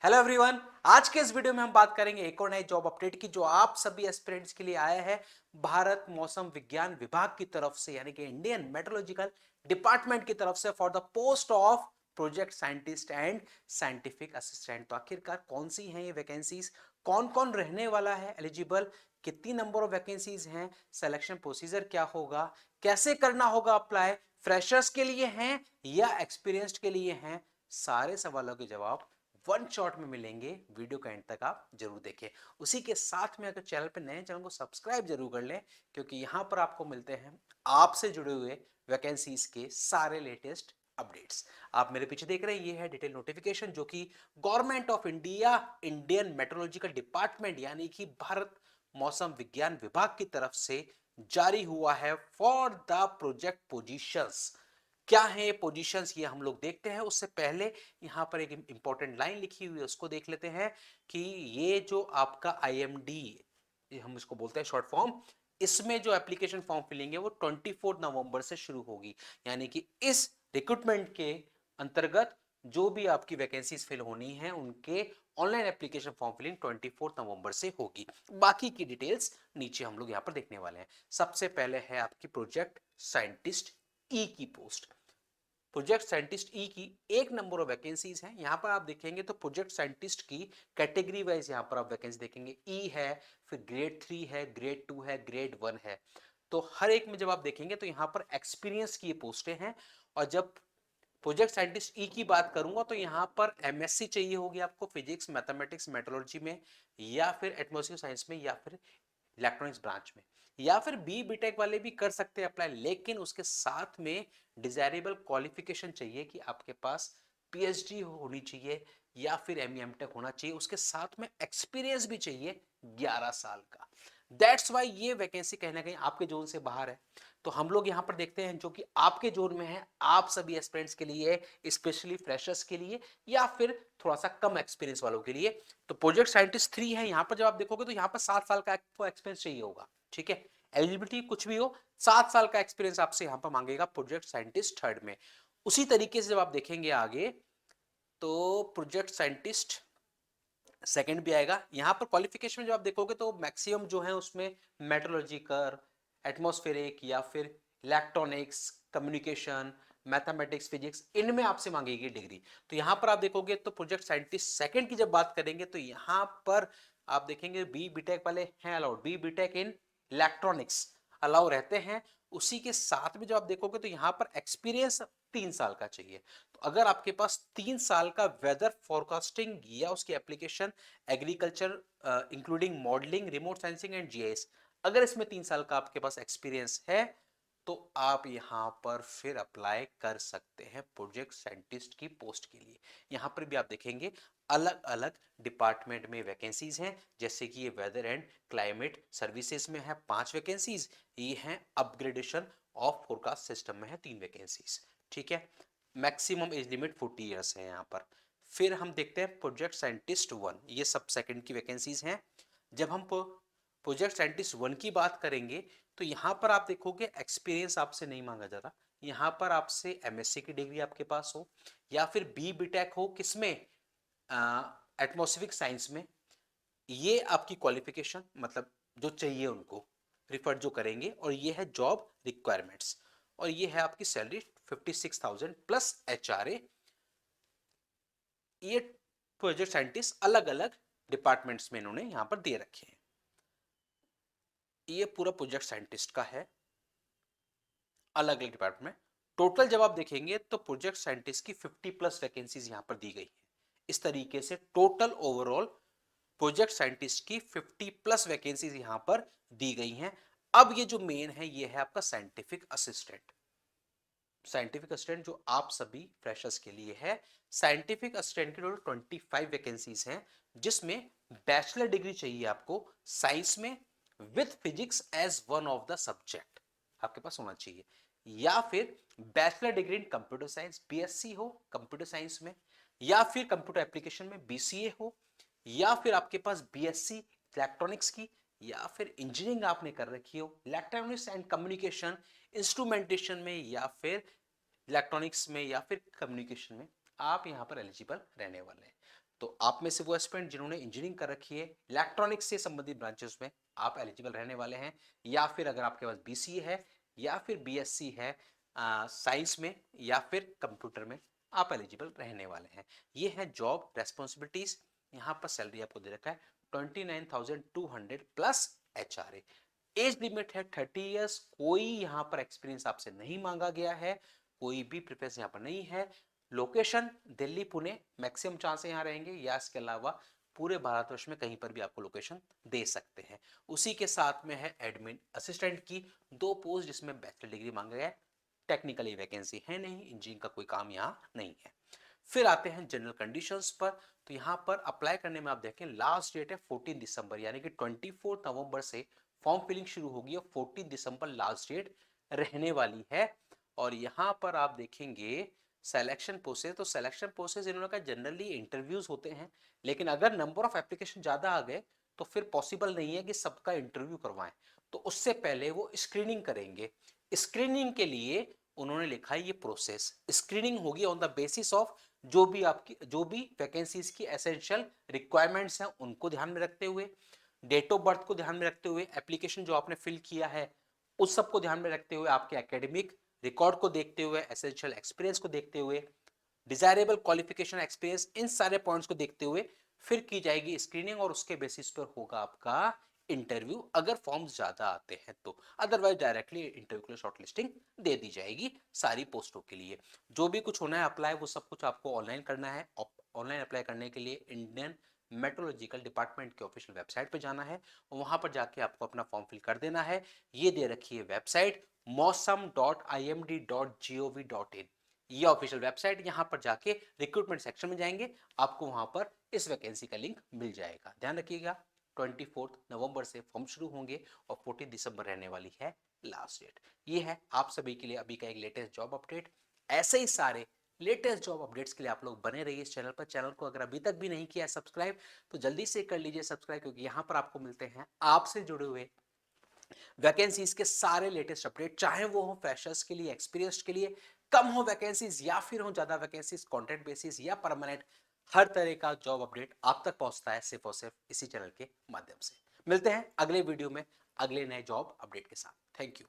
Hello everyone. आज के इस वीडियो में हम बात करेंगे एक और नई जॉब अपडेट की जो आप सभी एस्पिरेंट्स के लिए आया है भारत मौसम विज्ञान विभाग की तरफ से, यानी कि इंडियन मेट्रोलॉजिकल डिपार्टमेंट की तरफ से for the post of project scientist and scientific assistant. तो आखिरकार कौन सी हैं ये वैकेंसीज, कौन कौन रहने वाला है एलिजिबल, कितनी नंबर ऑफ वैकेंसीज हैं, सिलेक्शन प्रोसीजर क्या होगा, कैसे करना होगा अप्लाई, फ्रेशर्स के लिए हैं या एक्सपीरियंस्ड के लिए हैं, सारे सवालों के जवाब वन शॉट में मिलेंगे। वीडियो का एंड तक आप जरूर देखें। उसी के साथ में अगर चैनल पे नए, चैनल को सब्सक्राइब जरूर कर लें, क्योंकि यहां पर आपको मिलते हैं आपसे जुड़े हुए वैकेंसीज के सारे लेटेस्ट अपडेट्स। आप मेरे पीछे देख रहे हैं, ये है डिटेल नोटिफिकेशन जो कि government of India Indian meteorological department यानी कि भारत मौसम विज्ञान विभाग की तरफ से जारी हुआ है फॉर द प्रोजेक्ट पोजीशंस। क्या है ये पोजीशंस, ये हम लोग देखते हैं। उससे पहले यहां पर एक इंपॉर्टेंट लाइन लिखी हुई है, उसको देख लेते हैं कि ये जो आपका आईएमडी, हम इसको बोलते हैं शॉर्ट फॉर्म, इसमें जो एप्लीकेशन फॉर्म फिलिंग है वो 24 नवंबर से शुरू होगी। यानी कि इस रिक्रूटमेंट के अंतर्गत जो भी आपकी वैकेंसीज फिल होनी है उनके ऑनलाइन एप्लीकेशन फॉर्म फिलिंग 24 नवंबर से होगी। बाकी की डिटेल्स नीचे हम लोग यहां पर देखने वाले हैं। सबसे पहले है आपकी प्रोजेक्ट साइंटिस्ट ई की पोस्ट। प्रोजेक्ट साइंटिस्ट ई की एक नंबर ऑफ वैकेंसीज हैं। यहां पर आप देखेंगे तो प्रोजेक्ट साइंटिस्ट की कैटेगरी वाइज यहां पर आप वैकेंसी देखेंगे। ई है, फिर ग्रेड 3 है, ग्रेड 2 है, ग्रेड 1 है। तो हर एक में जब आप देखेंगे तो यहां पर एक्सपीरियंस की ये पोस्टें हैं। और जब प्रोजेक्ट साइंटिस्ट ई की बात करूंगा तो यहां पर एमएससी चाहिए होगी आपको फिजिक्स, मैथमेटिक्स, मेट्रोलॉजी में, या फिर एटमॉस्फेयर साइंस में, या फिर इलेक्ट्रॉनिक्स ब्रांच में, या फिर बी बीटेक वाले भी कर सकते हैं अप्लाई। लेकिन उसके साथ में डिजायरेबल क्वालिफिकेशन चाहिए कि आपके पास पीएचडी होनी चाहिए या फिर एमई एमटेक होना चाहिए। उसके साथ में एक्सपीरियंस भी चाहिए 11 साल का। दैट्स वाई ये वैकेंसी कहीं ना कहीं आपके जोन से बाहर है। तो हम लोग यहां पर देखते हैं जो कि आपके जोन में है, आप सभी एस्पिरेंट्स के लिए, स्पेशली फ्रेशर्स के लिए या फिर थोड़ा सा कम एक्सपीरियंस वालों के लिए। तो प्रोजेक्ट साइंटिस्ट 3 है। यहां पर जब आप देखोगे तो यहां पर 7 साल का एक्सपीरियंस चाहिए होगा। ठीक है, एलिजिबिलिटी कुछ भी हो, 7 साल का एक्सपीरियंस आपसे यहां पर मांगेगा प्रोजेक्ट साइंटिस्ट थर्ड में। उसी तरीके से जब आप देखेंगे आगे तो प्रोजेक्ट साइंटिस्ट सेकंड भी आएगा। यहां पर क्वालिफिकेशन जब आप देखोगे तो मैक्सिमम जो है उसमें मेट्रोलॉजिकल, एटमॉस्फेरिक या फिर इलेक्ट्रॉनिक्स, कम्युनिकेशन, मैथमेटिक्स, फिजिक्स, इनमें आपसे मांगेगी डिग्री। तो यहां पर आप देखोगे तो प्रोजेक्ट साइंटिस्ट सेकंड की जब बात करेंगे तो यहां पर आप देखेंगे बी बीटेक वाले हैं allowed, B BTech in electronics allow रहते हैं। उसी के साथ में जब आप देखोगे तो यहां पर एक्सपीरियंस 3 साल का चाहिए। तो अगर आपके पास 3 साल का वेदर फोरकास्टिंग या उसकी application agriculture including modelling, remote sensing and GIS, अगर इसमें 3 साल का आपके पास एक्सपीरियंस है तो आप यहां पर फिर अप्लाई कर सकते हैं प्रोजेक्ट साइंटिस्ट की पोस्ट के लिए। यहां पर भी आप देखेंगे अलग अलग डिपार्टमेंट में वैकेंसीज हैं। जैसे कि ये वेदर एंड क्लाइमेट सर्विसेज में है 5 वैकेंसीज, ये हैं अपग्रेडेशन ऑफ फोरकास्ट सिस्टम में है 3 वैकेंसीज। ठीक है, मैक्सिमम एज लिमिट 40 ईयर्स है यहाँ पर। फिर हम देखते हैं प्रोजेक्ट साइंटिस्ट 1, ये सब सेकंड की वैकेंसीज हैं। जब हम प्रोजेक्ट साइंटिस्ट 1 की बात करेंगे तो यहाँ पर आप देखोगे एक्सपीरियंस आपसे नहीं मांगा जा रहा। यहाँ पर आपसे एमएससी की डिग्री आपके पास हो या फिर बी बीटेक हो, किसमें, एटमॉस्फेरिक साइंस में। ये आपकी क्वालिफिकेशन मतलब जो चाहिए उनको प्रिफर जो करेंगे। और ये है जॉब रिक्वायरमेंट्स, और ये है आपकी सैलरी 56,000 प्लस एचआरए। ये प्रोजेक्ट साइंटिस्ट अलग अलग डिपार्टमेंट्स में इन्होंने यहां पर दे रखे हैं। ये पूरा प्रोजेक्ट साइंटिस्ट का है, अलग अलग डिपार्टमेंट। टोटल जब आप देखेंगे तो प्रोजेक्ट साइंटिस्ट की 50 प्लस वैकेंसीज यहां पर दी गई है। इस तरीके से टोटल ओवरऑल प्रोजेक्ट साइंटिस्ट की 50 प्लस वैकेंसीज यहां पर दी गई हैं। अब ये जो मेन है ये है आपका साइंटिफिक असिस्टेंट। साइंटिफिक असिस्टेंट जो आप सभी फ्रेशर्स के लिए है। साइंटिफिक असिस्टेंट की टोटल 25 वैकेंसीज हैं, जिसमें बैचलर डिग्री चाहिए आपको साइंस में with physics as one of the subject आपके पास होना चाहिए, या फिर bachelor degree in computer science BSc हो कंप्यूटर साइंस में, या फिर कंप्यूटर एप्लीकेशन में बीसीए हो, या फिर आपके पास बीएससी इलेक्ट्रॉनिक्स की, या फिर इंजीनियरिंग आपने कर रखी हो इलेक्ट्रॉनिक्स एंड कम्युनिकेशन इंस्ट्रूमेंटेशन में, या फिर इलेक्ट्रॉनिक्स में, या फिर कम्युनिकेशन में, आप यहां पर एलिजिबल रहने वाले हैं। तो आप में से वो एस्पिरेंट जिन्होंने इंजीनियरिंग कर रखी है, इलेक्ट्रॉनिक्स से संबंधित ब्रांचेस में आप एलिजिबल रहने वाले हैं, या फिर अगर आपके पास बीसीए है या फिर बीएससी है साइंस में या फिर कंप्यूटर में, आप एलिजिबल रहने वाले हैं। ये है जॉब रेस्पॉन्सिबिलिटीज। यहाँ पर सैलरी आपको दे रखा है 29,200 प्लस एचआरए। एज लिमिट है 30 इयर्स। कोई यहाँ पर एक्सपीरियंस आपसे नहीं मांगा गया है, कोई भी प्रिफरेंस यहाँ पर नहीं है। Location Delhi Pune maximum chance यहाँ रहेंगे, या इसके अलावा पूरे भारतवर्ष में कहीं पर भी आपको लोकेशन दे सकते हैं। उसी के साथ में है एडमिन असिस्टेंट की 2 पोस्ट जिसमें बैचलर डिग्री मांगा गया है। टेक्निकली वैकेंसी है नहीं, इंजीनियरिंग का कोई काम यहाँ नहीं है। फिर आते हैं जनरल कंडीशंस पर। तो यहाँ पर अप्लाई करने में आप देखें लास्ट डेट है 14 दिसंबर, यानी कि 24 नवंबर से फॉर्म फिलिंग शुरू होगी और 14 दिसंबर लास्ट डेट रहने वाली है। और यहाँ पर आप देखेंगे सिलेक्शन प्रोसेस, तो सिलेक्शन प्रोसेस इन्होंने कहा जनरली इंटरव्यूज होते हैं, लेकिन अगर नंबर ऑफ एप्लीकेशन ज्यादा आ गए तो फिर पॉसिबल नहीं है कि सबका इंटरव्यू करवाएं, तो उससे पहले वो स्क्रीनिंग करेंगे। स्क्रीनिंग के लिए उन्होंने लिखा है ये प्रोसेस, स्क्रीनिंग होगी ऑन द बेसिस ऑफ जो भी वैकेंसीज की एसेंशियल रिक्वायरमेंट्स हैं उनको ध्यान में रखते हुए, डेट ऑफ बर्थ को ध्यान में रखते हुए, एप्लीकेशन जो आपने फिल किया है उस सब को ध्यान में रखते हुए, आपके एकेडमिक रिकॉर्ड को देखते हुए, एसेंशियल एक्सपीरियंस को देखते हुए, डिजायरेबल क्वालिफिकेशन एक्सपीरियंस, इन सारे पॉइंट्स को देखते हुए फिर की जाएगी स्क्रीनिंग, और उसके बेसिस पर होगा आपका इंटरव्यू अगर फॉर्म्स ज्यादा आते हैं तो। अदरवाइज डायरेक्टली इंटरव्यू के लिए शॉर्टलिस्टिंग दे दी जाएगी सारी पोस्टों के लिए। जो भी कुछ होना है अप्लाई वो सब कुछ आपको ऑनलाइन करना है। ऑनलाइन अप्लाई करने के लिए इंडियन मेट्रोलॉजिकल डिपार्टमेंट के ऑफिशियल वेबसाइट पर जाना है, वहां पर जाके आपको अपना फॉर्म फिल कर देना है। ये दे रखी है वेबसाइट mosam.imd.gov.in, ये ऑफिशियल वेबसाइट। यहां पर जाके रिक्रूटमेंट सेक्शन में जाएंगे, आपको वहां पर इस वैकेंसी का लिंक मिल जाएगा। ध्यान रखिएगा 24 नवंबर से फॉर्म शुरू होंगे और 14 दिसंबर रहने वाली है लास्ट डेट। ये है आप सभी के लिए अभी का एक लेटेस्ट जॉब अपडेट। ऐसे ही सारे लेटेस्ट जॉब अपडेट्स के लिए आप लोग बने रहिए इस चैनल पर। चैनल को अगर अभी तक भी नहीं किया है सब्सक्राइब, तो जल्दी से कर लीजिए सब्सक्राइब, क्योंकि यहाँ पर आपको मिलते हैं आपसे जुड़े हुए वैकेंसीज के सारे लेटेस्ट अपडेट, चाहे वो हो फ्रेशर्स के लिए, एक्सपीरियंस्ड के लिए, कम हो वैकेंसीज या फिर हो ज्यादा वैकेंसीज, कॉन्ट्रैक्ट बेसिस या परमानेंट, हर तरह का जॉब अपडेट आप तक पहुंचता है सिर्फ और सिर्फ इसी चैनल के माध्यम से। मिलते हैं अगले वीडियो में अगले नए जॉब अपडेट के साथ। Thank you.